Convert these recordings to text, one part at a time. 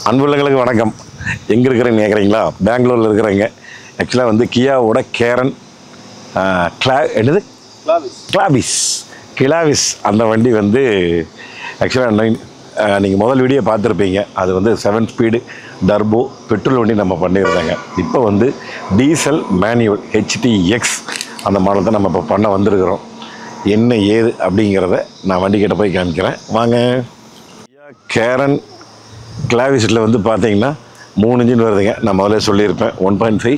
அன்புள்ளங்களுக்கு வணக்கம். எங்கே இருக்கிறேன்னு கேட்குறீங்களா? பெங்களூரில் இருக்கிறேங்க. ஆக்சுவலாக வந்து கியாவோட கேரன் கிளாவிஸ் அந்த வண்டி வந்து ஆக்சுவலாக நீங்கள் முதல் வீடியோ பார்த்துருப்பீங்க. அது வந்து 7 ஸ்பீடு டர்போ பெட்ரோல் வண்டி நம்ம பண்ணியிருந்தாங்க. இப்போ வந்து டீசல் மேனுவல் HTX அந்த மாடல் தான் நம்ம இப்போ பண்ண வந்திருக்கிறோம். என்ன ஏது அப்படிங்கிறத நான் வண்டிக்கிட்ட போய் காமிக்கிறேன் வாங்க. கேரன் கிளாவிஸில் வந்து பார்த்தீங்கன்னா 3 இன்ஜின் வருதுங்க. நான் முதல்ல சொல்லியிருப்பேன். 1.5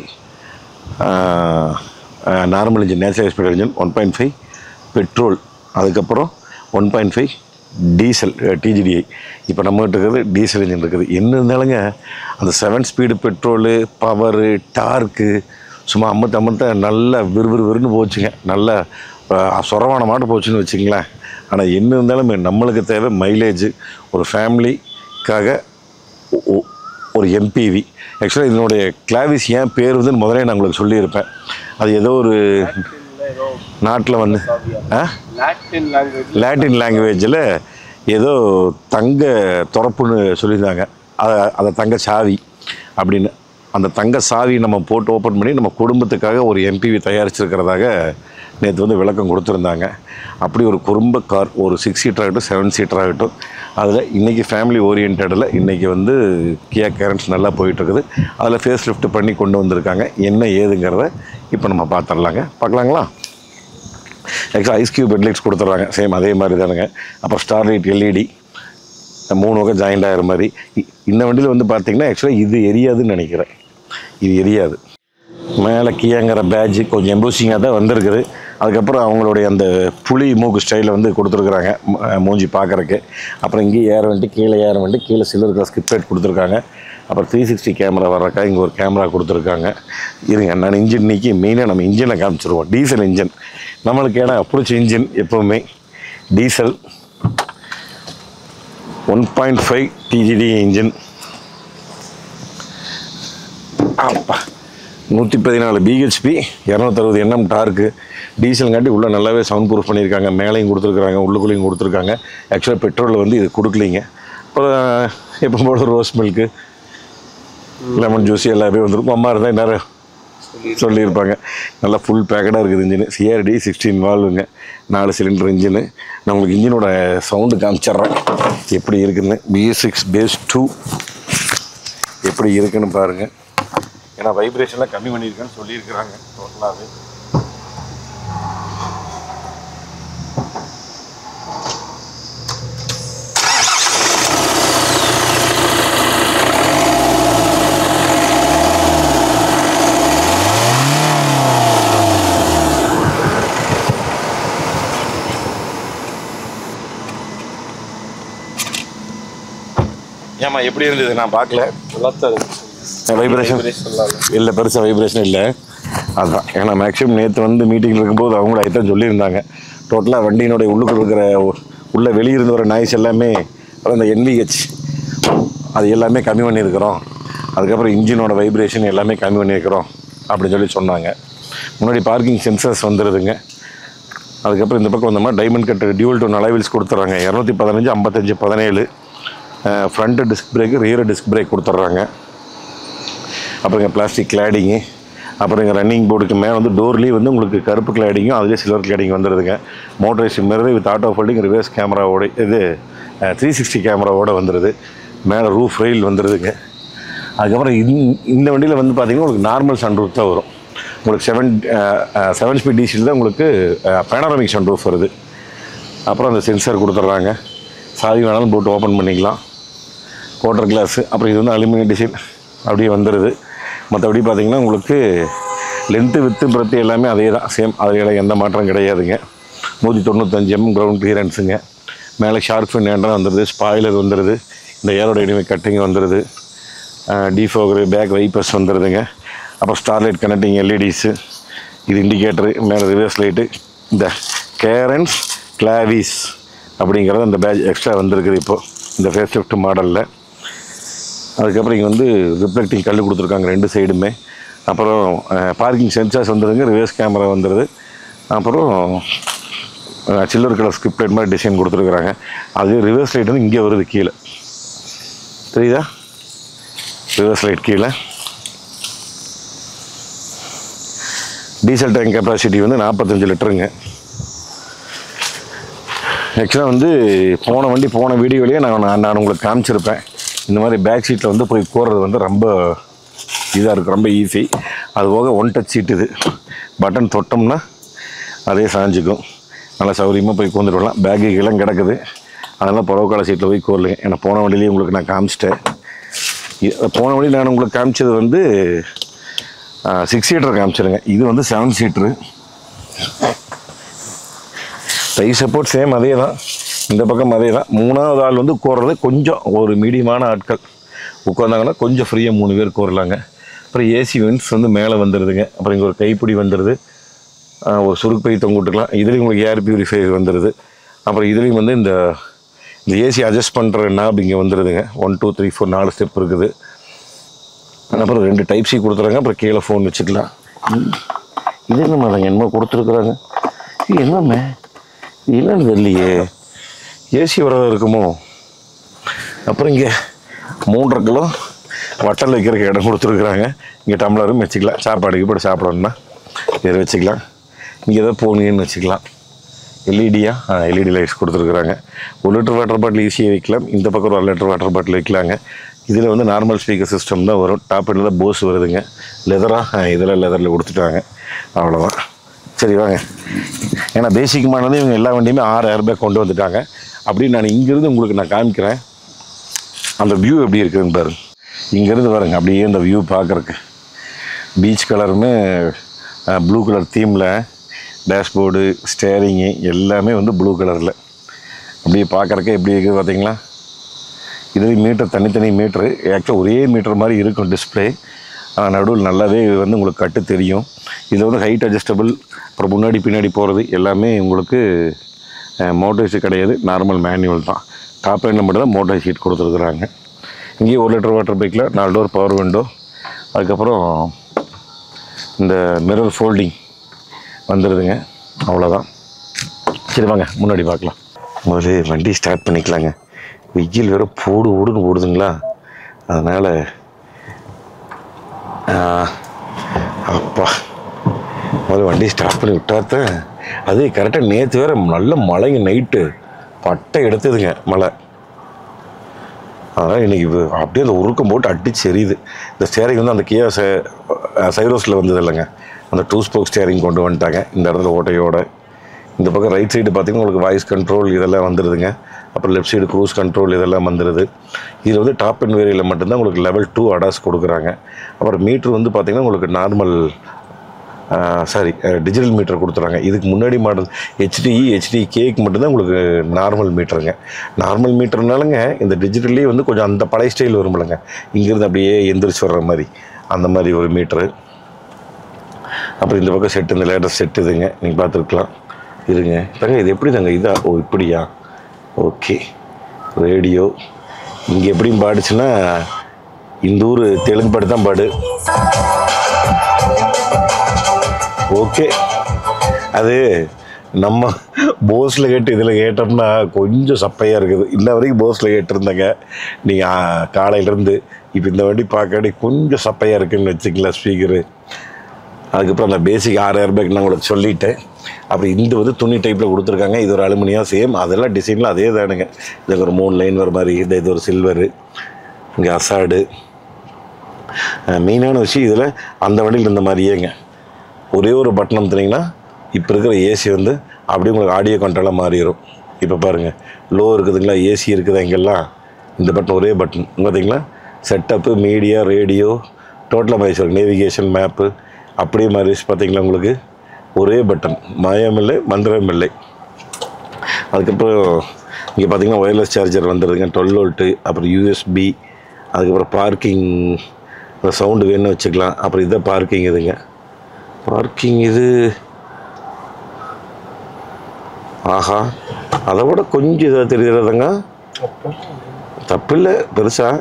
normal engine, natural speed engine, 1.5 petrol, அதுக்கப்புறம் 1.5 டீசல் TGDI. இப்போ நம்மகிட்ட இருக்கிறது டீசல் இன்ஜின் இருக்குது. என்ன இருந்தாலுங்க அந்த 7 ஸ்பீடு பெட்ரோலு, பவரு, டார்க்கு சும்மா அம்மத்த நல்லா விறுவிறுன்னு போச்சுங்க. நல்லா சொரவான மாட்டு போச்சுன்னு வச்சுங்களேன். ஆனால் என்ன இருந்தாலும் நம்மளுக்கு தேவை மைலேஜ். ஒரு ஃபேமிலிக்காக ஒரு MPV. ஆக்சுவலாக இதனுடைய கிளாவிஸ் ஏன் பேர் வந்து முதலே நான் உங்களுக்கு சொல்லியிருப்பேன். அது ஏதோ ஒரு நாட்டில் வந்து லாட்டின் லாங்குவேஜில் ஏதோ தங்க துறப்புன்னு சொல்லியிருந்தாங்க. அதை தங்க சாவி அப்படின்னு. அந்த தங்க சாவி நம்ம போட்டு ஓப்பன் பண்ணி நம்ம குடும்பத்துக்காக ஒரு MPV தயாரிச்சிருக்கிறதாக நேற்று வந்து விளக்கம் கொடுத்துருந்தாங்க. அப்படி ஒரு குடும்ப கார், ஒரு 6 சீட்டர் ஆகட்டும் 7 சீட்டர் ஆகட்டும், அதில் இன்றைக்கி ஃபேமிலி ஓரியன்டில் இன்றைக்கி வந்து கியா கேரன்ஸ் நல்லா போயிட்டுருக்குது. அதில் ஃபேஸ் லிஃப்ட் பண்ணி கொண்டு வந்திருக்காங்க. என்ன ஏதுங்கிறத இப்போ நம்ம பார்க்கலாங்களா? ஆக்சுவலாக ஐஸ் கியூப் ஹெட்லைட்ஸ் கொடுத்துட்றாங்க. சேம் அதே மாதிரி தானுங்க. அப்புறம் ஸ்டார்லைட் LED 3 வகை ஜாயிண்ட் ஆகிற மாதிரி. இந்த வண்டியில் வந்து பார்த்திங்கன்னா ஆக்சுவலாக இது எரியாதுன்னு நினைக்கிறேன். இது எரியாது. மேலே கியாங்கிற பேட்ஜ் கொஞ்சம் எம்போசிங்காக தான் வந்திருக்குது. அதுக்கப்புறம் அவங்களுடைய அந்த புலி மூக்கு ஸ்டைலில் வந்து கொடுத்துருக்குறாங்க மூஞ்சி பார்க்குறக்கு. அப்புறம் இங்கே ஏற வந்துட்டு கீழே சில்வர் கலர் ஸ்கிப் லைட் கொடுத்துருக்காங்க. அப்புறம் 360 கேமரா வர்றக்கா இங்கே ஒரு கேமரா கொடுத்துருக்காங்க. இருங்க, நான் இன்ஜின் நீக்கி மெயினாக நம்ம இன்ஜினை காமிச்சிருவோம். டீசல் இன்ஜின் நம்மளுக்கு ஏன்னா பிடிச்ச இன்ஜின் எப்போவுமே டீசல் 1.5 TGDI இன்ஜின். அப்பா 114 BHP 260 Nm டார்க்கு. டீசலுங்காட்டி உள்ளே நல்லாவே சவுண்ட் ப்ரூஃப் பண்ணியிருக்காங்க. மேலேயும் கொடுத்துருக்குறாங்க, உள்ளுக்குள்ளேயும் கொடுத்துருக்காங்க. ஆக்சுவலாக பெட்ரோலில் வந்து இது கொடுக்கலிங்க. அப்புறம் எப்போ போல ரோஸ் மில்க்கு, லெமன் ஜூஸ் எல்லாமே வந்துருக்கும். அம்மா இருந்தால் நேரம் சொல்லியிருப்பாங்க. நல்லா ஃபுல் பேக்கடாக இருக்குது இன்ஜின். CRD 16 வால்வுங்க, 4 cylinder engine. நான் உங்களுக்கு இன்ஜினோட சவுண்டு காமிச்சிட்றேன் எப்படி இருக்குதுன்னு. BS6 பேஸ் 2 எப்படி இருக்குன்னு பாருங்கள். ஏன்னா வைப்ரேஷன்லாம் கம்மி பண்ணியிருக்கேன்னு சொல்லியிருக்கிறாங்க டோட்டலாகவே. ஏமா எப்படி இருந்தது? நான் பார்க்கல. வைப்ரேஷன் இல்லை, பெருசாக வைப்ரேஷன் இல்லை. அதுதான் ஏன்னா மேக்ஸிமம் நேற்று வந்து மீட்டிங்கில் இருக்கும்போது அவங்கள ஐட்டம் சொல்லியிருந்தாங்க. டோட்டலாக வண்டியினுடைய உள்ளுக்குள்ள இருக்கிற உள்ளே வெளியிருந்து வர நாய்ஸ் எல்லாமே, அப்புறம் இந்த NVH அது எல்லாமே கம்மி பண்ணியிருக்கிறோம். அதுக்கப்புறம் இன்ஜினோட வைப்ரேஷன் எல்லாமே கம்மி பண்ணியிருக்கிறோம் அப்படின்னு சொன்னாங்க. முன்னாடி பார்க்கிங் சென்சர்ஸ் வந்துடுதுங்க. அதுக்கப்புறம் இந்த பக்கம் வந்தோம்னா diamond cut dual tone alloy wheels கொடுத்துட்றாங்க. 215 55 17 front disc brake, rear disc brake கொடுத்துட்றாங்க. அப்புறம் இங்கே பிளாஸ்டிக் கிளாடிங்கு. அப்புறம் இங்கே ரன்னிங் போர்டுக்கு மேலே வந்து டோர்லேயே வந்து உங்களுக்கு கருப்பு கிளாடிங்கும் அதுலேயே சில்வர் கிளாடிங் வந்துடுதுங்க. Motorised mirror with auto folding reverse கேமராவோட இது 360 கேமராவோடு வந்துடுது. மேலே ரூஃப் ரெயில் வந்துடுதுங்க. அதுக்கப்புறம் இந்த வண்டியில் வந்து பார்த்திங்கன்னா உங்களுக்கு நார்மல் சன்ரூஃப் தான் வரும். உங்களுக்கு 7 ஸ்பீட் டீசல் தான் உங்களுக்கு பேனராமிக் சன்ரூஃப் வருது. அப்புறம் அந்த சென்சார் கொடுத்துட்றாங்க. சாவி வேணாலும் போட்டு ஓப்பன் பண்ணிக்கலாம். Quarter class. அப்புறம் இது வந்து அலுமினியம் டிசைன் அப்படியே வந்துடுது. மற்றபடி பார்த்திங்கன்னா உங்களுக்கு லென்த்து வித்து பிரத்தி எல்லாமே அதே தான், சேம். அதில் எந்த மாற்றம் கிடையாதுங்க. 195 mm கிரவுண்ட் கிளியரன்ஸுங்க. மேலே ஷார்க் ஃபின் ஹேண்டல் வந்துடுது. ஸ்பாயிலர் வந்துடுது. இந்த ஏரோடைனமிக் கட்டிங் வந்துடுது. டிஃபோகரு, பேக் வைப்பர்ஸ் வந்துடுதுங்க. அப்புறம் ஸ்டார்லைட் கனெக்டிங் LEDஸு, இது இண்டிகேட்டரு, மேலே ரிவர்ஸ் லைட்டு. இந்த கேரன்ஸ் கிளாவிஸ் அப்படிங்கிறது அந்த பேட்ச் எக்ஸ்ட்ரா வந்திருக்குது இப்போது இந்த ஃபேஸ் லிஃப்ட் மாடலில். அதுக்கப்புறம் இங்கே வந்து ரிஃப்ளெக்டிங் கல் கொடுத்துருக்காங்க 2 சைடுமே. அப்புறம் பார்க்கிங் சென்சார்ஸ் வந்துடுங்க. ரிவர்ஸ் கேமரா வந்துடுது. அப்புறம் சில்வர் கலர் ஸ்கிப் லைட் மாதிரி டிசைன் கொடுத்துருக்குறாங்க. அது ரிவர்ஸ் லைட் வந்து இங்கே வருது கீழே, தெரியுதா? ரிவர்ஸ் லைட் கீழே. டீசல் டேங்க் கெப்பாசிட்டி வந்து 45 லிட்டருங்க. ஆக்சுவலாக வந்து போன வீடியோலேயே நான் உங்களுக்கு காமிச்சிருப்பேன். இந்த மாதிரி பேக் சீட்டில் வந்து போய் கோர்றது வந்து ரொம்ப இதாக இருக்குது, ரொம்ப ஈஸி. அது போக ஒன் டச் சீட், இது பட்டன் தொட்டோம்னா அதே சாஞ்சிக்கும். நல்லா சௌகரியமாக போய் கோந்துட்டு வரலாம். பேக்குக்கெல்லாம் கிடக்குது, அதெல்லாம் புறவுக்கால சீட்டில் போய் கோரலைங்க. ஏன்னா போன வண்டியிலேயே உங்களுக்கு நான் காமிச்சிட்டேன். போன வண்டி நான் உங்களுக்கு காமிச்சது வந்து 6 சீட்டர் காமிச்சிருங்க. இது வந்து 7 சீட்ரு. டை சப்போர்ட் சேம் அதே தான், இந்த பக்கம் அதே தான். 3வது ஆள் வந்து கோர்றது கொஞ்சம் ஒரு மீடியமான ஆட்கள் உட்காந்தாங்கன்னா கொஞ்சம் ஃப்ரீயாக 3 பேர் கோரலாங்க. அப்புறம் ஏசி வென்ட்ஸ் வந்து மேலே வந்துடுதுங்க. அப்புறம் இங்கே ஒரு கைப்பிடி வந்துடுது, ஒரு சுருக்கு பை தொங்க விட்டுக்கலாம். இதுலேயும் உங்களுக்கு ஏர் பியூரிஃபையர் வந்துடுது. அப்புறம் இதுலேயும் வந்து இந்த ஏசி அட்ஜஸ்ட் பண்ணுற நாப் இங்கே வந்துடுதுங்க. 1 2 3 4 4 ஸ்டெப் இருக்குது. அப்புறம் 2 டைப் சி கொடுத்துறாங்க. அப்புறம் கீழே ஃபோன் வச்சுக்கலாம். இது என்ன மேடங்க என்னமோ கொடுத்துருக்குறாங்க, என்னம்மே என்னன்னு தெரியலையே, ஏசி வரதாக இருக்குமோ. அப்புறம் இங்கே 3.5 கிலோ வட்டல் வைக்கிறதுக்கு இடம் கொடுத்துருக்குறாங்க. இங்கே டம்ளரும் வச்சுக்கலாம், சாப்பாடுக்கு போட்டு சாப்பிடணும்னா இதை வச்சுக்கலாம். இங்கே எதாவது போனீங்கன்னு வச்சுக்கலாம். எல்இடியா எல்இடி லைட்ஸ் கொடுத்துருக்குறாங்க. 1 லிட்டர் வாட்டர் பாட்டில் ஈஸியாக வைக்கலாம். இந்த பக்கம் ஒரு 1 லிட்டர் வாட்டர் பாட்டில் வைக்கலாங்க. இதில் வந்து நார்மல் ஸ்பீக்கர் சிஸ்டம் தான் வரும். டாப் எண்டில் தான் போஸ் வருதுங்க. லெதராக இதெல்லாம் லெதரில் கொடுத்துட்டாங்க. அவ்வளோதான். சரி வாங்க. ஏன்னா பேசிக்கமானது இவங்க எல்லா வண்டியுமே 6 ஏர்பேக் கொண்டு வந்துட்டாங்க. அப்படின்னு நான் இங்கேருந்து உங்களுக்கு நான் காமிக்கிறேன். அந்த வியூ எப்படி இருக்குதுன்னு பாருங்க. இங்கேருந்து பாருங்க அப்படியே இந்த வியூ பார்க்குறக்கு பீச் கலருமே ப்ளூ கலர் தீமில் டேஷ்போர்டு ஸ்டேரிங்கு எல்லாமே வந்து ப்ளூ கலரில் அப்படியே பார்க்குறக்கே எப்படி இருக்குது பார்த்தீங்களா. இதுலேயும் மீட்டர் தனித்தனி மீட்ரு. ஆக்சுவலாக ஒரே மீட்டர் மாதிரி இருக்கும் டிஸ்பிளே. நடுவில் நல்லாவே வந்து உங்களுக்கு கட்டு தெரியும். இதில் வந்து ஹைட் அட்ஜஸ்டபிள், அப்புறம் முன்னாடி பின்னாடி போகிறது எல்லாமே உங்களுக்கு மோட்டரைஸு கிடையாது, நார்மல் மேனுவல் தான். டாப் எண்டில் மட்டும் தான் மோட்டர் ஷீட் கொடுத்துருக்குறாங்க. இங்கேயே 1 லிட்டர் வாட்டர் பைக்கில் 4 டோர் பவர் விண்டோ. அதுக்கப்புறம் இந்த மிரர் ஃபோல்டிங் வந்துடுதுங்க. அவ்வளோதான். சரி வாங்க முன்னாடி பார்க்கலாம். முதல்ல வண்டி ஸ்டார்ட் பண்ணிக்கலாங்க. வெயில் வேறு ஓடுன்னு ஓடுதுங்களா, அதனால் அப்பா முதல்ல வண்டி ஸ்டார்ட் பண்ணி விட்டாத்தான். அது கரெக்டாக நேற்று வேறு நல்ல மழைங்க, நைட்டு பட்டை எடுத்ததுங்க மழை. அதனால் இன்றைக்கி அப்படியே அந்த உருக்கம் போட்டு அடிச்சு எரியுது. இந்த ஸ்டேரிங் வந்து அந்த கியா சைரோஸில் வந்தது இல்லைங்க, அந்த 2 ஸ்போக் ஸ்டேரிங் கொண்டு வந்துட்டாங்க. இந்த இடத்துல ஓட்டையோட இந்த பக்கம் ரைட் சைடு பார்த்திங்கன்னா உங்களுக்கு வாய்ஸ் கண்ட்ரோல் இதெல்லாம் வந்துடுதுங்க. அப்புறம் லெஃப்ட் சைடு க்ரூஸ் கண்ட்ரோல் இதெல்லாம் வந்துடுது. இதில் வந்து டாப் அண்ட் வேரியில் மட்டும்தான் உங்களுக்கு லெவல் 2 அடாஸ் கொடுக்குறாங்க. அப்புறம் மீட்ரு வந்து பார்த்திங்கன்னா உங்களுக்கு நார்மல் டிஜிட்டல் மீட்டர் கொடுத்துறாங்க. இதுக்கு முன்னாடி மாடல் HDKக்கு மட்டும்தான் உங்களுக்கு நார்மல் மீட்டருங்க. நார்மல் மீட்டர்னாலுங்க இந்த டிஜிட்டல்லே வந்து கொஞ்சம் அந்த பழைய ஸ்டைல் வரும்லங்க, இங்கேருந்து அப்படியே எந்திரிச்சு வர்ற மாதிரி அந்த மாதிரி ஒரு மீட்ரு. அப்புறம் இந்த பக்கம் செட்டு, இந்த லேட்டஸ்ட் செட் இதுங்க, நீங்கள் பார்த்துருக்கலாம். இருங்க தாங்க, இது எப்படி தாங்க இதா? ஓ இப்படியா, ஓகே. ரேடியோ இங்கே எப்படியும் பாடுச்சுன்னா இந்த ஊர் தெலுங்கு பாட்டு தான் பாடு. ஓகே, அது நம்ம போஸில் கேட்டு இதில் கேட்டோம்னா கொஞ்சம் சப்பையாக இருக்குது. இன்ன வரைக்கும் போஸில் கேட்டிருந்தேங்க. நீங்கள் காலையிலேருந்து இப்போ இந்த வண்டி பார்க்காடி கொஞ்சம் சப்பையாக இருக்குதுன்னு வச்சுக்கலாம் ஸ்பீக்கரு. அதுக்கப்புறம் அந்த பேசிக் 6 ஏர்பேக் நான் உங்களுக்கு சொல்லிட்டேன். அப்புறம் இந்த வந்து துணி டைப்பில் கொடுத்துருக்காங்க. இது ஒரு அலுமினியம் சேம், அதெல்லாம் டிசைனில் அதே தானுங்க. இதுக்கு ஒரு 3 லைன் வர மாதிரி, இது ஒரு சில்வரு, இங்கே அசாடு. மெயினான விஷயம் இதில் அந்த வண்டியில் இருந்த மாதிரியேங்க ஒரே ஒரு பட்டன் அமுத்துனீங்கன்னா இப்போ இருக்கிற ஏசி வந்து அப்படியே உங்களுக்கு ஆடியோ கண்ட்ரோலாக மாறிடும். இப்போ பாருங்கள் லோ இருக்குதுங்களா, ஏசி இருக்குதா இங்கெல்லாம், இந்த பட்டன் ஒரே பட்டன் பார்த்தீங்களா. செட்டப்பு, மீடியா, ரேடியோ டோட்டலாக மாதிரி நேவிகேஷன், மேப்பு அப்படியே மாதிரி பார்த்தீங்களா. உங்களுக்கு ஒரே பட்டன், மாயமில்லை மந்திரமில்லை. அதுக்கப்புறம் இங்கே பார்த்தீங்கன்னா ஒயர்லெஸ் சார்ஜர் வந்துடுதுங்க, 12 வோல்ட்டு. அப்புறம் USB, அதுக்கப்புறம் பார்க்கிங் சவுண்டு வேணும்னு வச்சுக்கலாம். அப்புறம் இதான் பார்க்கிங் இதுங்க, பார்க்கிங் இது. ஆஹா, அதை விட கொஞ்சம் இதாக தெரியுறதுங்க, தப்பில்லை பெருசாக.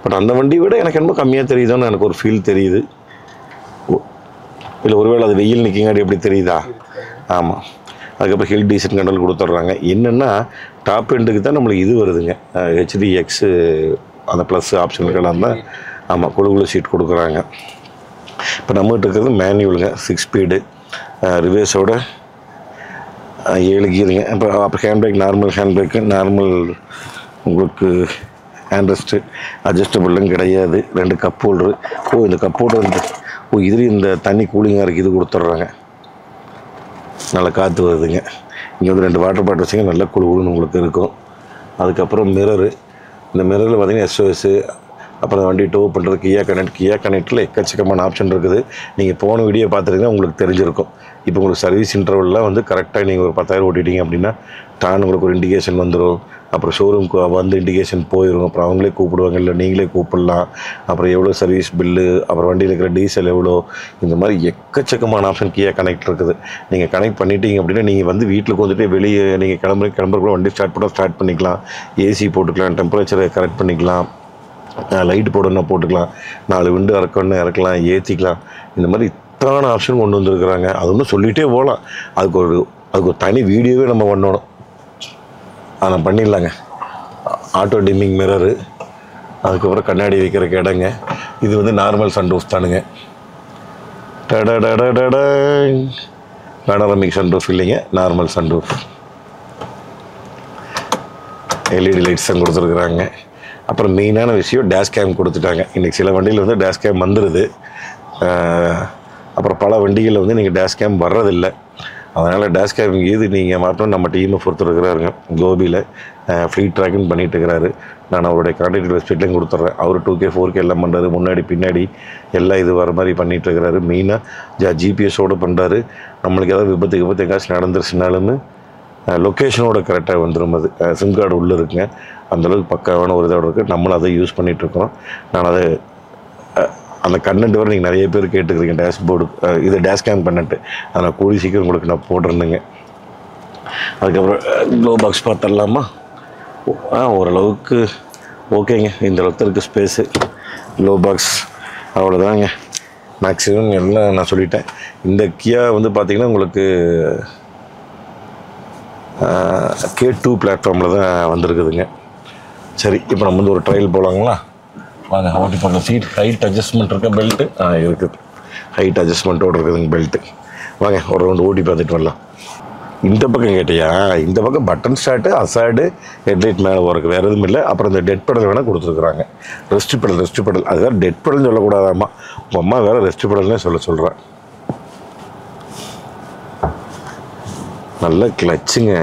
பட் அந்த வண்டியை விட எனக்கு என்னமோ கம்மியாக தெரியுதோன்னு எனக்கு ஒரு ஃபீல் தெரியுது. இல்லை ஒருவேளை அது வெயில் நிற்கிங்காடி எப்படி தெரியுதா? ஆமாம். அதுக்கப்புறம் ஹில் டீசன்ட் கண்ட்ரோல் கொடுத்துட்றாங்க. என்னென்னா டாப் எண்டுக்கு தான் நம்மளுக்கு இது வருதுங்க, HDX அந்த ப்ளஸ் ஆப்ஷனுக்கெல்லாம் தான் ஆமாம், குழு சீட் கொடுக்குறாங்க. இப்போ நம்மகிட்ட இருக்கிறது மேனுவலுங்க, 6 ஸ்பீடு, ரிவேர்ஸோட 7 கீருங்க. அப்போ hand brake, normal hand brake, normal உங்களுக்கு ஹேண்ட் ரெஸ்ட்டு, அட்ஜஸ்டபிள்லாம் கிடையாது. 2 கப் ஹோல்டரு. இந்த கப் ஹோல்டர் இதுலேயும் இந்த தண்ணி கூலிங்காக இருக்குது, இது கொடுத்துட்றாங்க. நல்லா காற்று வருதுங்க. இங்கே வந்து 2 வாட்டர் பாட்டில் வச்சிங்க, நல்லா குழுன்னு உங்களுக்கு இருக்கும். அதுக்கப்புறம் மிரரு. இந்த மிரரில் பார்த்தீங்கன்னா SOS, அப்புறம் வண்டி டோ பண்ணுறது கியா கனெக்டில் எக்கச்சக்கமான ஆப்ஷன் இருக்குது. நீங்கள் போன வீடியோ பார்த்துட்டிங்கன்னா உங்களுக்கு தெரிஞ்சிருக்கும். இப்போ உங்களுக்கு சர்வீஸ் இன்டர்வல்லாம் வந்து கரெக்டாக நீங்கள் ஒரு 10,000 ஓட்டிட்டீங்க அப்படின்னா உங்களுக்கு ஒரு இண்டிகேஷன் வந்துடும். அப்புறம் ஷோரூம்க்கு வந்து இண்டிகேஷன் போயிடும். அப்புறம் அவங்களே கூப்பிடுவாங்க, இல்லை நீங்களே கூப்பிடலாம். அப்புறம் எவ்வளோ சர்வீஸ் பில்லு, அப்புறம் வண்டியில் இருக்கிற டீசல் எவ்வளோ, இந்த மாதிரி எக்கச்சக்கமான ஆப்ஷன் கியா கனெக்ட் இருக்குது. நீங்கள் கனெக்ட் பண்ணிட்டீங்க அப்படின்னா நீங்கள் வந்து வீட்டுக்கு வந்துட்டு வெளியே நீங்கள் கிளம்புறக்குள்ள வண்டி ஸ்டார்ட் பண்ணிக்கலாம். ஏசி போட்டுக்கலாம், டெம்பரேச்சரை கரெக்ட் பண்ணிக்கலாம், லைட் போடணும்னா போட்டுக்கலாம், 4 விண்டு இறக்கலாம், ஏற்றிக்கலாம். இந்த மாதிரி இத்தனை ஆப்ஷன் கொண்டு வந்துருக்குறாங்க. அது ஒன்றும் சொல்லிகிட்டே போகலாம். அதுக்கு ஒரு தனி வீடியோவே நம்ம பண்ணணும். அதை பண்ணிடலாங்க. ஆட்டோ டிம்மிங் மிரரு, அதுக்கப்புறம் கண்ணாடி வைக்கிறக்கு இடங்க. இது வந்து நார்மல் சன்ரூஃப் தானுங்க. பேனோரமிக் சன்ரூஃப் இல்லைங்க, நார்மல் சன்ரூஃப். எல்இடி லைட்ஸ் தான் கொடுத்துருக்குறாங்க. அப்புறம் மெயினான விஷயம் டேஷ் கேம் கொடுத்துட்டாங்க. இன்றைக்கி சில வண்டியில் வந்து டேஷ் கேம் வந்துடுது. அப்புறம் பல வண்டிகளில் வந்து நீங்கள் டேஷ் கேம் வர்றதில்லை. அதனால் டேஷ் கேம் இது நீங்கள் மாற்றணும். நம்ம டீமை பொறுத்துருக்கிறாருங்க, கோபியில் ஃப்ளீட் ட்ராக்கிங் பண்ணிகிட்டு இருக்கிறாரு. நான் அவருடைய கான்டாக்ட் வெப்சைட்லேயும் கொடுத்துட்றேன். அவர் 2K 4K எல்லாம் பண்ணுறாரு. முன்னாடி பின்னாடி எல்லாம் இது வர மாதிரி பண்ணிகிட்ருக்கிறாரு. மெயினாக ஜிபிஎஸோடு பண்ணுறாரு. நம்மளுக்கு ஏதாவது விபத்து எங்காச்சும் நடந்துருச்சுனாலும் லொக்கேஷனோட கரெக்டாக வந்துடும். அது சிம் கார்டு உள்ளே இருக்குங்க. அந்தளவுக்கு பக்காவான ஒரு இதோடு இருக்குது. நம்மளும் அதை யூஸ் பண்ணிகிட்ருக்கோம். நான் அதை அந்த கண்டென்ட் வரை நீங்கள் நிறைய பேர் கேட்டுக்கிறீங்க, டேஷ்போர்டு இது டேஷ் கேம் கண்டென்ட்டு. அதை நான் கூடி சீக்கிரம் உங்களுக்கு நான் போடுறேனுங்க. அதுக்கப்புறம் க்ளோ பாக்ஸ் பார்த்துடலாமா? ஓரளவுக்கு ஓகேங்க. இந்த அளவுக்கு இருக்குது ஸ்பேஸு. க்ளோ பாக்ஸ் அவ்வளோதாங்க. மேக்ஸிமம் எல்லாம் நான் சொல்லிட்டேன். இந்த கியா வந்து பார்த்திங்கன்னா உங்களுக்கு K2 பிளாட்ஃபார்மில் தான் வந்திருக்குதுங்க. சரி, இப்போ நம்ம வந்து ஒரு ட்ரையல் போகலாங்களா? வாங்க, ஓட்டி பார்க்கலாம். சீட் ஹைட் அட்ஜஸ்ட்மெண்ட் இருக்க பெல்ட்டு இருக்குது. ஹைட் அட்ஜஸ்ட்மெண்ட்டோடு இருக்குதுங்க பெல்ட்டு. வாங்க ஒரு ரவுண்டு ஓட்டி பார்த்துட்டு வரலாம். இந்த பக்கம் கேட்டியா, இந்த பக்கம் பட்டன் ஸ்டார்ட்டு, அசாடு, ஹெட்லைட் மேலே போகிறதுக்கு வேறு எதுவும் இல்லை. அப்புறம் இந்த டெட் பெடல் வேணால் கொடுத்துருக்குறாங்க. ரெஸ்ட் பெடல் அதுதான் டெட் பெடல்னு சொல்லக்கூடாதாம்மா. உங்கள் அம்மா வேறு ரெஸ்ட் பெடல்னே சொல்கிறேன். நல்ல கிளச்சுங்க,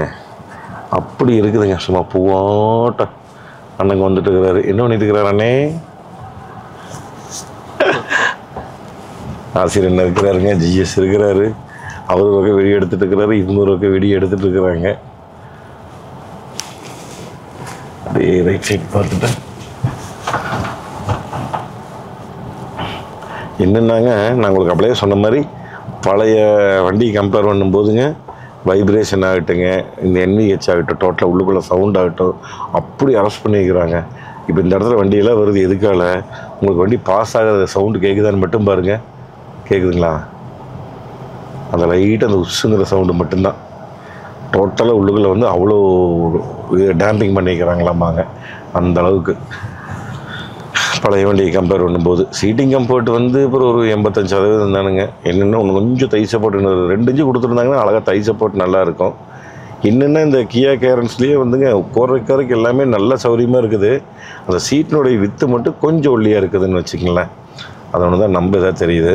அப்படி இருக்குதுங்க. சும்மா பூவாட்ட அண்ணங்க வந்துட்டு இருக்கிறாரு. என்ன பண்ணிட்டு இருக்கிறார் அண்ணே? ஆசிரியர் என்ன இருக்கிறாருங்க, ஜிஎஸ் இருக்கிறாரு. அவர் ஒரு வகை வெடி எடுத்துகிட்டு இருக்கிறாரு, இன்னொரு வகை வெடி எடுத்துகிட்டு இருக்கிறாங்க. அப்படியே ரைட் சைட் பார்த்துட்டேன். என்னென்னாங்க, நான் உங்களுக்கு அப்படியே சொன்ன மாதிரி பழைய வண்டியை கம்பேர் பண்ணும்போதுங்க, வைப்ரேஷன் ஆகட்டுங்க, இந்த NVH ஆகட்டும், டோட்டலாக உள்ளுக்குள்ளே சவுண்ட் ஆகட்டும், அப்படி அரெஸ்ட் பண்ணிக்கிறாங்க. இப்போ இந்த இடத்துல வண்டியெல்லாம் வருது எதுக்கால, உங்களுக்கு வண்டி பாஸ் ஆகிற சவுண்டு கேட்குதான்னு மட்டும் பாருங்கள். கேட்குதுங்களா? அந்த லைட்டு அந்த உசுங்கிற சவுண்டு மட்டும்தான். டோட்டலாக உள்ளுக்குள்ளே வந்து அவ்வளோ டேம்பிங் பண்ணிக்கிறாங்களாமாங்க. அந்த அளவுக்கு பழைய வண்டியை கம்பேர் பண்ணும்போது சீட்டிங் கம்ஃபர்ட் வந்து அப்புறம் ஒரு 85% தானுங்க. என்னென்னா ஒன்று கொஞ்சம் தை சப்போர்ட், இன்னொரு 2 இன்ச்சு கொடுத்துருந்தாங்கன்னா அழகாக தை சப்போர்ட் நல்லாயிருக்கும். என்னென்னா இந்த கியா கேரன்ஸ்லேயே வந்துங்க போகிறதுக்கு எல்லாமே நல்ல சௌகரியமாக இருக்குது. அந்த சீட்டினுடைய வித்து மட்டும் கொஞ்சம் ஒல்லியாக இருக்குதுன்னு வச்சுக்கங்களேன். அது ஒன்று தான் நம்ம இதாக தெரியுது.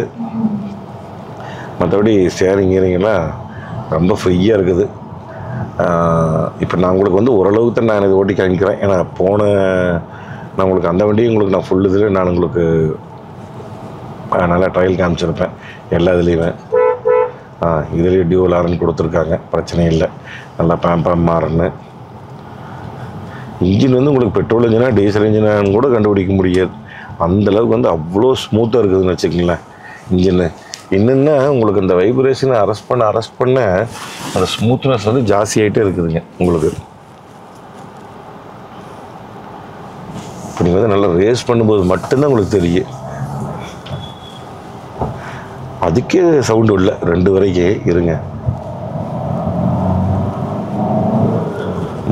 மற்றபடி ஸ்டேரிங்கிறீங்கெல்லாம் ரொம்ப ஃப்ரீயாக இருக்குது. இப்போ நான் உங்களுக்கு வந்து ஓரளவுக்கு தான் நான் இதை ஓட்டி காமிக்கிறேன். ஏன்னா நான் உங்களுக்கு அந்த வண்டியும் உங்களுக்கு நான் ஃபுல் இதில் நான் உங்களுக்கு நல்லா ட்ரையல் காமிச்சிருப்பேன் எல்லா இதுலேயுமே. இதுலேயும் டியூவல் ஆர்ன்னு கொடுத்துருக்காங்க, பிரச்சனை இல்லை. நல்லா பேம்பம் மாறுன்னு. இன்ஜின் வந்து உங்களுக்கு பெட்ரோல் இன்ஜினா டீசல் இன்ஜினான்னு கூட கண்டுபிடிக்க முடியாது. அந்தளவுக்கு வந்து அவ்வளோ ஸ்மூத்தாக இருக்குதுன்னு வச்சுக்கங்களேன் இன்ஜின்னு. என்னென்னா உங்களுக்கு அந்த வைப்ரேஷனை அரெஸ்ட் பண்ண அந்த ஸ்மூத்னஸ் வந்து ஜாஸ்தியாகிட்டே இருக்குதுங்க உங்களுக்கு. இப்போ நீங்கள் வந்து நல்லா ரேஸ் பண்ணும்போது மட்டும்தான் உங்களுக்கு தெரியும். அதுக்கே சவுண்டு இல்லை 2 வரைக்கும் இருங்க.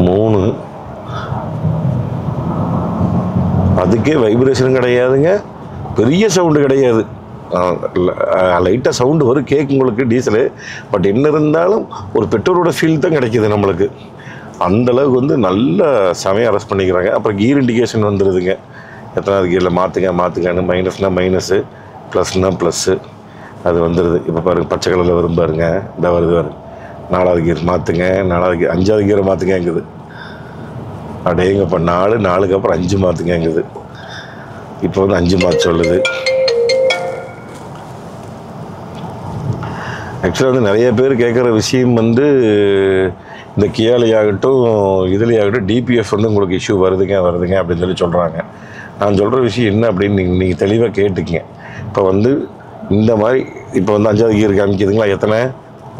3 அதுக்கே வைப்ரேஷனும் கிடையாதுங்க, பெரிய சவுண்டு கிடையாது, லைட்டாக சவுண்டு வரும் கேட்கும் உங்களுக்கு டீசலு. பட் என்ன இருந்தாலும் ஒரு பெட்ரோலோட ஃபீல் தான் கிடைக்கிது நம்மளுக்கு. அந்தளவுக்கு வந்து நல்ல செமையாக அரெஸ்ட் பண்ணிக்கிறாங்க. அப்புறம் கீர் இண்டிகேஷன் வந்துடுதுங்க, எத்தனாவது கீரில் மாற்றுங்கன்னு. மைனஸ்னால் மைனஸு, ப்ளஸ்னால் ப்ளஸ்ஸு, அது வந்துடுது. இப்போ பாருங்கள் பச்சை கலரில் வரும் பாருங்க, இந்த வருது பாருங்க. 4வது கீர் மாற்றுங்க, 4வது கீர் 5வது கீரை மாற்றுங்கங்குது. அப்படியேங்கப்போ 4க்கு அப்புறம் 5 மாற்றுங்கங்குது. இப்போ வந்து 5 மாற்ற சொல்லுது. ஆக்சுவலாக வந்து நிறைய பேர் கேட்குற விஷயம் வந்து இந்த கியாலையாகட்டும் இதுலையாகட்டும் டிபிஎஃப் வந்து உங்களுக்கு இஷ்யூ வருதுங்க அப்படின்னு சொல்லி சொல்கிறாங்க. நான் சொல்கிற விஷயம் என்ன அப்படின்னு நீங்கள் தெளிவாக கேட்டுக்குங்க. இப்போ வந்து இந்த மாதிரி இப்போ வந்து 5வது கீர் காமிக்குதுங்களா, எத்தனை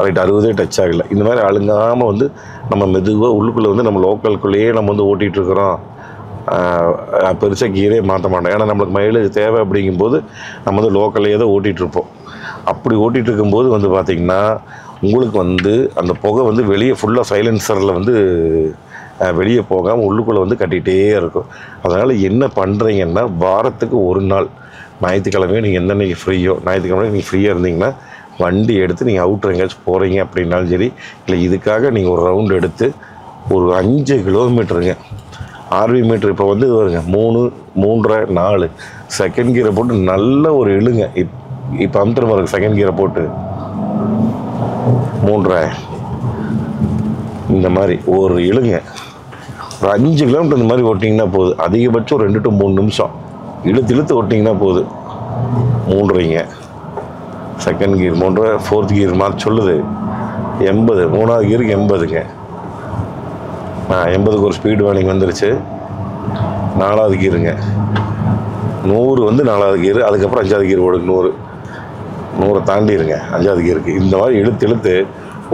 ரைட் 60 டச் ஆகலை. இந்த மாதிரி அழுங்காமல் வந்து நம்ம மெதுவாக உள்ளுக்குள்ளே வந்து நம்ம லோக்கலுக்குள்ளேயே நம்ம வந்து ஓட்டிகிட்ருக்குறோம். பெருசாக கீரே மாற்ற மாட்டோம். ஏன்னா நம்மளுக்கு மைலேஜ் தேவை அப்படிங்கும்போது நம்ம வந்து லோக்கல்லையே தான் ஓட்டிகிட்ருப்போம். அப்படி ஓட்டிகிட்டு இருக்கும்போது வந்து பார்த்திங்கன்னா உங்களுக்கு வந்து அந்த புகை வந்து வெளியே ஃபுல்லாக சைலன்சரில் வந்து வெளியே போகாமல் உள்ளுக்குள்ளே வந்து கட்டிகிட்டே இருக்கும். அதனால் என்ன பண்ணுறீங்கன்னா வாரத்துக்கு ஒரு நாள் ஞாயிற்றுக்கிழமையும் நீங்கள் எந்த அன்றைக்கி ஃப்ரீயோ ஞாயிற்றுக்கிழமை நீங்கள் ஃப்ரீயாக இருந்தீங்கன்னா வண்டி எடுத்து நீங்கள் அவுட்ரு எங்கேயாச்சும் போகிறீங்க அப்படின்னாலும் சரி, இல்லை இதுக்காக நீங்கள் ஒரு ரவுண்டு எடுத்து ஒரு 5 கிலோமீட்டருங்க ஆர்வி மீட்ரு இப்போ வந்து இது வருங்க 3, 3.5, 4 செகண்ட் கீரை போட்டு நல்ல ஒரு இழுங்க. இப்போ அமுத்துற பாருங்க, செகண்ட் கீரை போட்டு 3.5 இந்த மாதிரி ஒரு இழுங்க. ஒரு 5 கிலோமீட்டர் இந்த மாதிரி ஓட்டிங்கன்னா போகுது. அதிகபட்சம் ஒரு 2 to 3 நிமிஷம் இழுத்து ஓட்டிங்கன்னா போகுது. 3.5ங்க செகண்ட் கீர், 3.5 4th கீர் மாற்ற சொல்லுது 80. 3வது கீருக்கு 80ங்க. 80க்கு ஒரு ஸ்பீடு வார்னிங் வந்துருச்சு. 4வது கீருங்க 100 வந்து 4வது கீரு. அதுக்கப்புறம் 5வது கீர் ஓடுங்க 100 தாண்டிடுங்க 5வது கீருக்கு. இந்த மாதிரி இழுத்து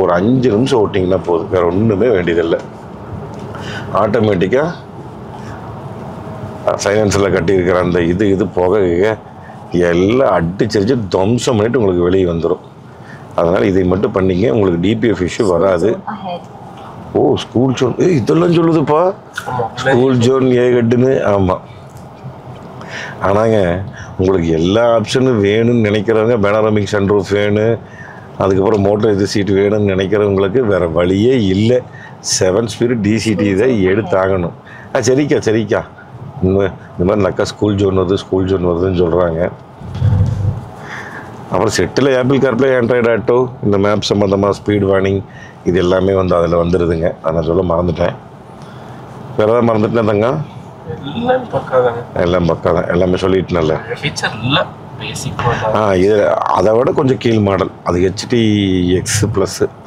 ஒரு 5 நிமிஷம் ஓட்டிங்கன்னா போதும், வேறு ஒன்றுமே வேண்டியதில்லை. ஆட்டோமேட்டிக்காக சைலன்ஸில் கட்டியிருக்கிற அந்த இது புகை எல்லாம் அடிச்சரிச்சு துவம்சம் பண்ணிட்டு உங்களுக்கு வெளியே வந்துடும். அதனால் இதை மட்டும் பண்ணிங்க, உங்களுக்கு டிபிஎஃப் இஷ்யூ வராது. ஓ ஸ்கூல் ஜோன் இதெல்லாம் சொல்லுதுப்பா, ஸ்கூல் ஜோன் ஏகட்டுன்னு. ஆமாம், ஆனாங்க உங்களுக்கு எல்லா ஆப்ஷனும் வேணும்னு நினைக்கிறவங்க பேனரமிக் சன்ரூஃப் வேணும், அதுக்கப்புறம் மோட்டர் இது சீட் வேணும்னு நினைக்கிறவங்களுக்கு வேறு வழியே இல்லை. 7 ஸ்பீடு டிசிடி தான் எடுத்தாகணும். சரிக்கா இந்த மாதிரி நக்கா ஸ்கூல் ஜோன் வருதுன்னு சொல்கிறாங்க. அப்புறம் settle apple CarPlay, Android auto, இந்த மேப் சம்மந்தமாக ஸ்பீட் வார்னிங் இது எல்லாமே வந்து அதில் வந்துடுதுங்க. அதை நான் சொல்ல மறந்துட்டேன். வேறு ஏதாவது மறந்துட்டேன் தங்க? எல்லாம் பக்கா தான், எல்லாமே சொல்லிட்டுனால. இது அதை விட கொஞ்சம் கீழ் மாடல், அது HTX+,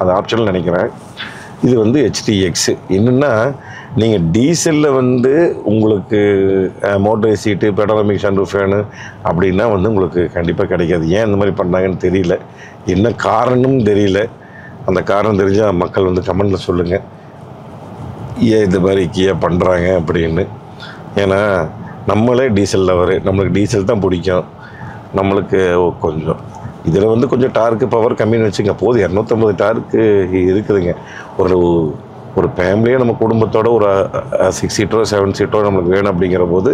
அது ஆப்ஷனல் நினைக்கிறேன். இது வந்து HTX. என்னென்னா நீங்கள் டீசலில் வந்து உங்களுக்கு மோட்டர் சீட்டு பெட்ரோலமிக் சன்ரூஃப் வேணும் அப்படின்னா வந்து உங்களுக்கு கண்டிப்பாக கிடைக்காது. ஏன் இந்த மாதிரி பண்ணாங்கன்னு தெரியல, என்ன காரணம் தெரியல. அந்த காரணம் தெரிஞ்சால் மக்கள் வந்து கமெண்டில் சொல்லுங்கள், ஏன் இந்த மாதிரி கியா பண்ணுறாங்க அப்படின்னு. ஏன்னா நம்மளே டீசல் லவர், நம்மளுக்கு டீசல் தான் பிடிக்கும். நம்மளுக்கு கொஞ்சம் இதில் வந்து கொஞ்சம் டார்க்கு பவர் கம்மின்னு வச்சுங்க போதும். 250 டார்க்கு இருக்குதுங்க. ஒரு ஃபேமிலியாக நம்ம குடும்பத்தோட ஒரு 6 சீட்டரோ 7 சீட்டரோ நம்மளுக்கு வேணும் அப்படிங்கிற போது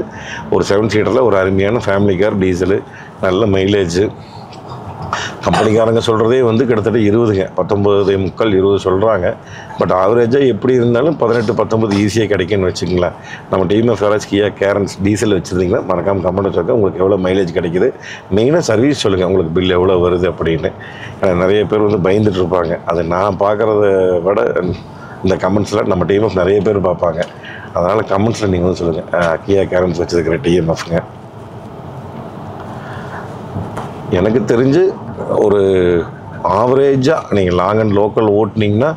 ஒரு 7 சீட்டரில் ஒரு அருமையான ஃபேமிலி கார், டீசலு, நல்ல மைலேஜு. கம்பெனிக்காரங்க சொல்கிறதே வந்து கிட்டத்தட்ட 20ங்க, 19.25 20 சொல்கிறாங்க. பட் ஆவரேஜாக எப்படி இருந்தாலும் 18 19 ஈஸியாக கிடைக்குன்னு வச்சுங்களேன். நம்ம TMF ferrous Kia Carens diesel வச்சுருந்தீங்கன்னா மறக்காமல் கமெண்ட் சொல்லுங்கள், உங்களுக்கு எவ்வளோ மைலேஜ் கிடைக்குது. மெயினாக சர்வீஸ் சொல்லுங்கள், உங்களுக்கு பில் எவ்வளோ வருது அப்படின்னு. நிறைய பேர் வந்து பயந்துட்டு இருப்பாங்க. அது நான் பார்க்குறத விட இந்த கமெண்ட்ஸில் நம்ம டிஎம்எஃப் நிறைய பேர் பார்ப்பாங்க. அதனால் கமெண்ட்ஸில் நீங்கள் வந்து சொல்லுங்கள், கியா கேரன்ஸ் வச்சுருக்கிற டிஎம்எஃப்ங்க. எனக்கு தெரிஞ்சு ஒரு ஆவரேஜாக நீங்கள் லாங் அண்ட் லோக்கல் ஓட்டினீங்கன்னா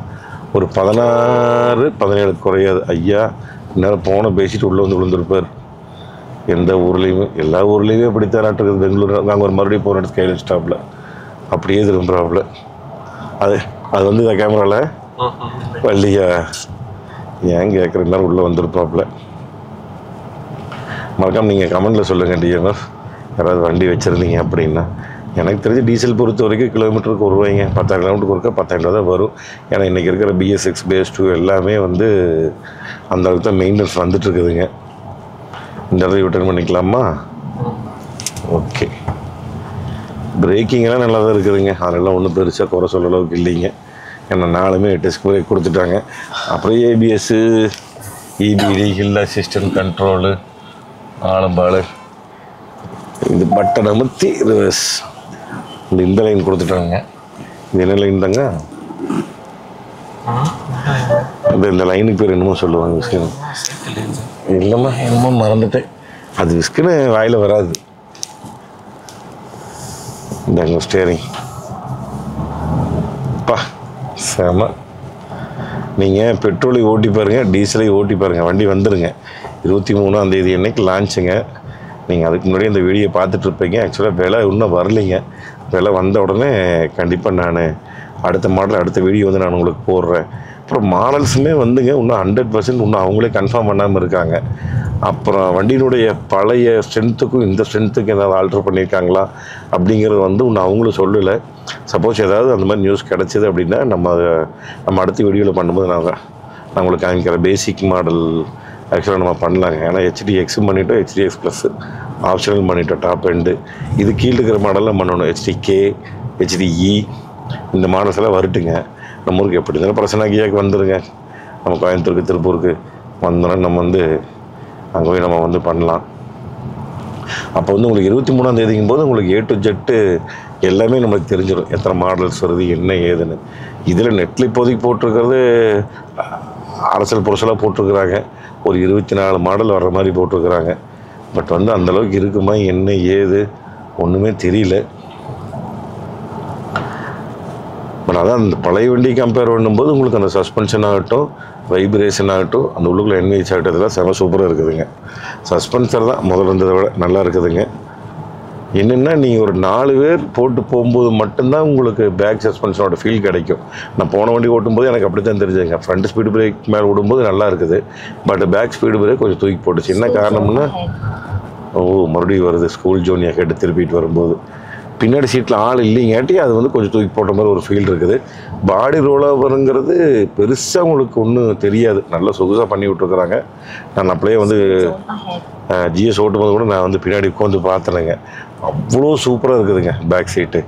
ஒரு 16 17 குறையாது. ஐயா இந்நேரம் போன பேசிட்டு உள்ளே வந்து விழுந்திருப்பார். எந்த ஊர்லேயுமே எல்லா ஊர்லேயுமே இப்படித்தான் இருக்குது. பெங்களூர் நாங்கள் ஒரு மறுபடியும் போகிற ஸ்கைல் ஸ்டாப்பில் அப்படியே திரும்புகிறாப்புல. அது வந்து இந்த கேமராவில் வள்ளியா ஏன் கேட்குற நேரம் உள்ளே வந்திருப்பாப்புல. மறக்காமல் நீங்கள் கமெண்டில் சொல்லுங்கள், டிஎம்எஃப் யாராவது வண்டி வச்சுருந்தீங்க அப்படின்னா. எனக்கு தெரிஞ்சு டீசல் பொறுத்த வரைக்கும் கிலோமீட்டருக்கு ₹1, 10,000 கிலோமீட்டருக்கு ஒருக்கா 10,000 தான் வரும். ஏன்னா இன்றைக்கி இருக்கிற BS6 BS2 எல்லாமே வந்து அந்த அளவுக்கு தான் மெயின்டெனன்ஸ் வந்துட்டுருக்குதுங்க. இந்த இடத்துல ரிட்டர்ன் பண்ணிக்கலாமா? ஓகே, பிரேக்கிங்கெல்லாம் நல்லா தான் இருக்குதுங்க. அதெல்லாம் ஒன்றும் பெருசாக குறை சொல்கிற அளவுக்கு இல்லைங்க. ஏன்னா 4மே டிஸ்க் பிரேக் கொடுத்துட்டாங்க. அப்புறம் ABS, EBD, hill assist control, ஆலம்பால், இது பட்டன் அமுத்தி ரிவர்ஸ். இந்த லைன் கொடுத்துட்டாங்க. இது என்ன லைன் தாங்க? இந்த லைனுக்கு பேர் என்னமோ சொல்லுவாங்க, விஸ்குன்னு. இல்லைம்மா, என்னமோ மறந்துட்டேன். அது விஸ்குன்னு வாயில் வராது. இந்தாங்க ஸ்டேரிங். பா செம. நீங்கள் பெட்ரோலை ஓட்டி பாருங்கள், டீசலை ஓட்டி பாருங்கள், வண்டி வந்துடுங்க. 23ஆம் தேதி அன்னைக்கு லான்ச்சுங்க. நீங்கள் அதுக்கு முன்னாடி இந்த வீடியோ பார்த்துட்ருப்பீங்க. ஆக்சுவலாக விலை இன்னும் வரலைங்க. விலை வந்த உடனே கண்டிப்பாக நான் அடுத்த மாடல் அடுத்த வீடியோ வந்து நான் உங்களுக்கு போடுறேன். அப்புறம் மாடல்ஸுமே வந்துங்க இன்னும் 100% இன்னும் அவங்களே கன்ஃபார்ம் பண்ணாமல் இருக்காங்க. அப்புறம் வண்டியினுடைய பழைய ஸ்ட்ரென்த்துக்கும் இந்த ஸ்ட்ரென்த்துக்கும் ஏதாவது ஆல்ட்ரு பண்ணியிருக்காங்களா அப்படிங்கிறது வந்து இன்னும் அவங்களும் சொல்லலை. சப்போஸ் ஏதாவது அந்த மாதிரி நியூஸ் கிடச்சிது அப்படின்னா நம்ம அடுத்த வீடியோவில் பண்ணும்போது நான் உங்களுக்கு காமிக்கிற பேசிக் மாடல் ஆக்சுவலாக நம்ம பண்ணலாங்க. ஏன்னா HDX பண்ணிவிட்டோம், HDX ப்ளஸ் ஆப்ஷனல் பண்ணிவிட்டோம் டாப் எண்டு. இது கீழே இருக்கிற மாடலில் பண்ணணும். HDK, HDE இந்த மாடல்ஸ் எல்லாம் வரட்டுங்க. நம்ம ஊருக்கு எப்படி இருந்தாலும் பிரசனாகியாவுக்கு வந்துடுங்க. நம்ம கோயம்புத்தூருக்கு திருப்பூருக்கு வந்தோன்னா நம்ம வந்து அங்கே போய் நம்ம வந்து பண்ணலாம். அப்போ வந்து உங்களுக்கு 23ஆம் தேதிக்கும் போது உங்களுக்கு A to Z எல்லாமே நம்மளுக்கு தெரிஞ்சிடும். எத்தனை மாடல்ஸ் வருது, என்ன ஏதுன்னு. இதில் நெட்டில் இப்போதைக்கு போட்டிருக்கிறது அரசல் புரசலாக போட்டிருக்கிறாங்க. ஒரு 24 மாடல் வர்ற மாதிரி போட்டிருக்கிறாங்க. பட் வந்து அந்தளவுக்கு இருக்குமா என்ன ஏது ஒன்றுமே தெரியல. பட் அதான் அந்த பழைய வண்டி கம்பேர் பண்ணும்போது உங்களுக்கு அந்த சஸ்பென்ஷன் ஆகட்டும், வைப்ரேஷன் ஆகட்டும், அந்த உள்ளுக்குள்ள என்விஹெச் ஆகட்டும், இதெல்லாம் செம சூப்பராக இருக்குதுங்க. சஸ்பென்சர் தான் முதல்ல இருந்ததை விட நல்லா இருக்குதுங்க. என்னென்னா நீங்கள் ஒரு 4 பேர் போட்டு போகும்போது மட்டும்தான் உங்களுக்கு பேக் சஸ்பென்ஷனோட ஃபீல் கிடைக்கும். நான் போன வண்டி ஓட்டும்போது எனக்கு அப்படி தான் தெரிஞ்சுங்க. ஃப்ரண்ட் ஸ்பீடு பிரேக் மேலே விடும்போது நல்லா இருக்குது. பட் பேக் ஸ்பீடு பிரேக் கொஞ்சம் தூக்கி போட்டுச்சு. என்ன காரணம்னா மறுபடியும் வருது ஸ்கூல் ஜோனியா கேட்டு திருப்பிட்டு வரும்போது பின்னாடி சீட்டில் ஆள் இல்லைங்காட்டி அது வந்து கொஞ்சம் தூக்கி போட்ட மாதிரி ஒரு ஃபீல் இருக்குது. பாடி ரோல் ஓவருங்கிறது பெருசாக உங்களுக்கு ஒன்றும் தெரியாது. நல்லா சொகுசாக பண்ணி விட்ருக்குறாங்க. நான் அப்படியே வந்து GS ஓட்டும்போது கூட நான் வந்து பின்னாடி உட்காந்து பார்த்தேனுங்க. அவ்வளோ சூப்பராக இருக்குதுங்க பேக் சீட்டு.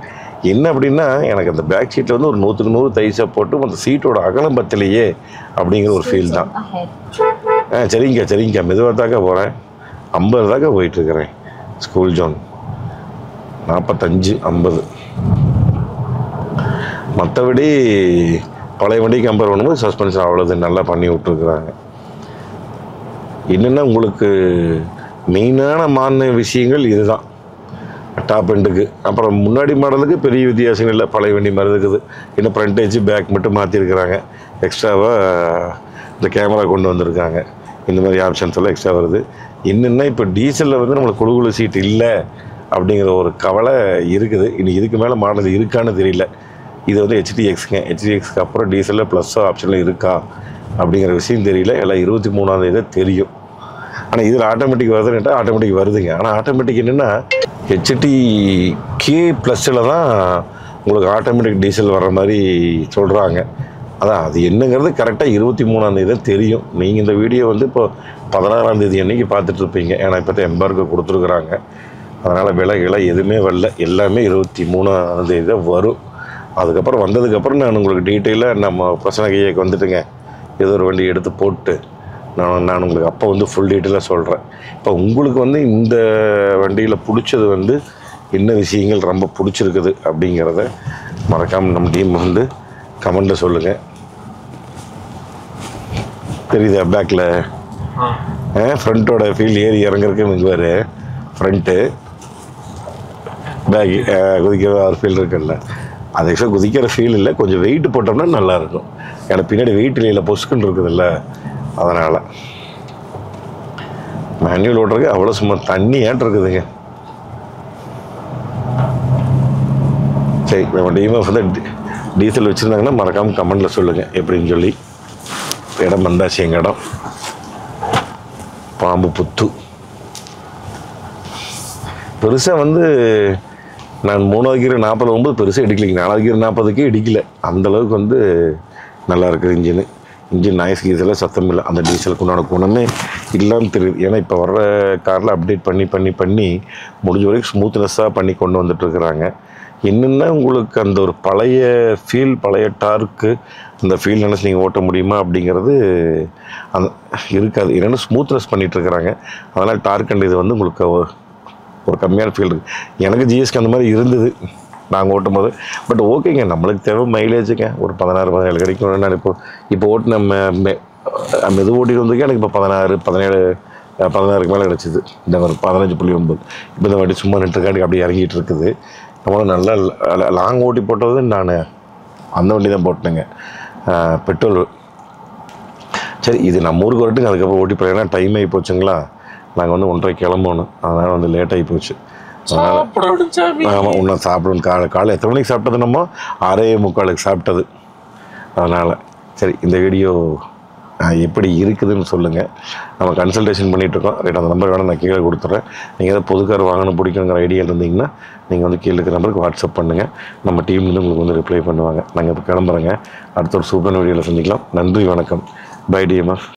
என்ன அப்படின்னா எனக்கு அந்த பேக் சீட்டில் வந்து ஒரு 100க்கு 100 தைஸாக போட்டு அந்த சீட்டோட அகலம் பத்திலையே அப்படிங்கிற ஒரு ஃபீல் தான். சரிங்க மெதுவாக தாக்கா போகிறேன். 50 தாக்கா போயிட்டுருக்கிறேன். School zone 45, 50. மற்றபடி பழைய வண்டி கம்பேர் பண்ணும்போது சஸ்பென்ஷன் அவ்வளோது நல்லா பண்ணி விட்ருக்குறாங்க. என்னென்னா உங்களுக்கு மெயினான மாறின விஷயங்கள் இதுதான் டாப் எண்டுக்கு. அப்புறம் முன்னாடி மாடலுக்கு பெரிய வித்தியாசங்கள் இல்லை, பழைய வண்டி மாதிரி இருக்குது. இன்னும் ஃப்ரண்டேஜ் பேக் மட்டும் மாற்றிருக்கிறாங்க. எக்ஸ்ட்ராவாக இந்த கேமரா கொண்டு வந்திருக்காங்க. இந்த மாதிரி ஆப்ஷன்ஸ் எல்லாம் எக்ஸ்ட்ரா வருது. என்னென்னா இப்போ டீசலில் வந்து நம்மளுக்கு குழுகுழு சீட் இல்லை அப்படிங்கிற ஒரு கவலை இருக்குது. இன்னும் இதுக்கு மேலே மாடல் இருக்கான்னு தெரியல. இது வந்து HDXங்க. HDXக்கு அப்புறம் டீசலில் ப்ளஸ் ஆப்ஷனில் இருக்கா அப்படிங்கிற விஷயம் தெரியல. எல்லாம் 23ஆம் தேதி தெரியும். ஆனால் இதில் ஆட்டோமேட்டிக் வருதுன்னுட்டா ஆட்டோமேட்டிக் வருதுங்க. ஆனால் ஆட்டோமேட்டிக் என்னென்னா HDK ப்ளஸில் தான் உங்களுக்கு ஆட்டோமேட்டிக் டீசல் வர்ற மாதிரி சொல்கிறாங்க. அதான் அது என்னங்கிறது கரெக்டாக 23ஆம் தேதி தான் தெரியும். நீங்கள் இந்த வீடியோ வந்து இப்போ 16ஆம் தேதி அன்றைக்கி பார்த்துட்ருப்பீங்க. ஏன்னா இப்போ தான் எம்பார்க்கு கொடுத்துருக்குறாங்க. அதனால் விலைகளை எதுவுமே வரல. எல்லாமே 23ஆம் தேதி தான் வரும். அதுக்கப்புறம் வந்ததுக்கப்புறம் நான் உங்களுக்கு டீட்டெயிலாக நம்ம பிரசனகைக்கு வந்துட்டுங்க ஏதோ ஒரு வண்டி எடுத்து போட்டு நான் உங்களுக்கு அப்போ வந்து ஃபுல் டீட்டெயிலாக சொல்கிறேன். இப்போ உங்களுக்கு வந்து இந்த வண்டியில் பிடிச்சது வந்து என்ன விஷயங்கள் ரொம்ப பிடிச்சிருக்குது அப்படிங்கிறத மறக்காமல் நம்ம டீம் வந்து கமெண்டில் சொல்லுங்கள். தெரியுதா பேக்கில் ஃப்ரண்ட்டோட ஃபீல் ஏறி இறங்குறதுக்கு இங்கே வேறு ஃப்ரண்ட்டு பேக் குதிக்கிற ஒரு ஃபீல் இருக்குல்ல, அது ஆக்சுவலாக குதிக்கிற ஃபீல் இல்லை, கொஞ்சம் வெயிட் போட்டோம்னா நல்லாயிருக்கும். ஏன்னா பின்னாடி வெயிட் இல்லை பொசுக்குன்னு இருக்குதுல்ல, அதனால் மேனுவல் ஓட்டுறதுக்கு அவ்வளோ சும்மா தண்ணியாட்டு இருக்குதுங்க. சரி, நம்ம டிஎம்எஃப் வந்து டீசல் வச்சுருந்தாங்கன்னா மறக்காமல் கமெண்டில் சொல்லுங்கள் எப்படின்னு சொல்லி. இடம் வந்தாச்சு எங்கள் இடம் பாம்பு புத்து. பெருசாக வந்து நான் 3வது கீரை 40 போகும்போது பெருசாக இடிக்கலைங்க. 4வது கீரை 40க்கே இடிக்கலை. அந்தளவுக்கு வந்து நல்லா இருக்குது இன்ஜின் நாய்ஸ் கீஸெல்லாம் சத்தம் இல்லை. அந்த டீசலுக்கு உண்டான குணமே இல்லைன்னு தெரியுது. ஏன்னா இப்போ வர்ற காரில் அப்டேட் பண்ணி பண்ணி பண்ணி முடிஞ்ச வரைக்கும் ஸ்மூத்னஸ்ஸாக பண்ணி கொண்டு வந்துட்டுருக்குறாங்க. என்னென்னா உங்களுக்கு அந்த ஒரு பழைய ஃபீல், பழைய டார்க்கு, அந்த ஃபீல் நினச்சி நீங்கள் ஓட்ட முடியுமா அப்படிங்கிறது அந்த இருக்காது. என்னென்னா ஸ்மூத்னஸ் பண்ணிகிட்ருக்குறாங்க. அதனால் டார்க் அண்ட் இது வந்து உங்களுக்கு ஒரு கம்மியான ஃபீல் இருக்குது. எனக்கு ஜிஎஸ்க்கு அந்த மாதிரி இருந்தது நாங்கள் ஓட்டும் போது. பட் ஓகேங்க, நம்மளுக்கு தேவை மைலேஜுங்க. ஒரு 16-17 கிடைக்கும். நான் இப்போ ஓட்டின மெது ஓட்டிட்டு வந்ததுக்கே எனக்கு இப்போ 16-17-16க்கு மேலே கிடச்சிது. இந்த ஒரு 15.9. இப்போ இந்த வாட்டி சும்மா நின்றுக்காண்டி அப்படியே இறங்கிட்டு இருக்குது. நம்மளும் நல்லா லாங் ஓட்டி போட்டது நான் அந்த வண்டி தான் போட்டேங்க, பெட்ரோல். சரி, இது நம்ம ஊருக்கு வரட்டுங்க. அதுக்கப்புறம் ஓட்டி போகிறேன். ஏன்னா டைம் ஆகி போச்சுங்களா. நாங்கள் வந்து 1:30 கிளம்பணும். அதனால் வந்து லேட் ஆகி போச்சு. அதனால் ஆமாம், இன்னும் சாப்பிடணும். காலை எத்தனை மணிக்கு சாப்பிட்டது? நம்ம 6:45 சாப்பிட்டது. அதனால் சரி, இந்த வீடியோ எப்படி இருக்குதுன்னு சொல்லுங்கள். நம்ம கன்சல்டேஷன் பண்ணிகிட்ருக்கோம். ரைட், அந்த நம்பர் வேணால் நான் கீழே கொடுத்துட்றேன். நீங்கள் ஏதாவது புது கார் வாங்கணும் பிடிக்குங்கிற ஐடியா இருந்தீங்கன்னா நீங்கள் வந்து கீழே இருக்கிற நம்பருக்கு வாட்ஸ்அப் பண்ணுங்கள். நம்ம டீம்லேருந்து உங்களுக்கு வந்து ரிப்ளை பண்ணுவாங்க. நாங்கள் இப்போ கிளம்புறேங்க. அடுத்த ஒரு சூப்பரான வீடியோவில் சந்திக்கலாம். நன்றி, வணக்கம். Bye TMF.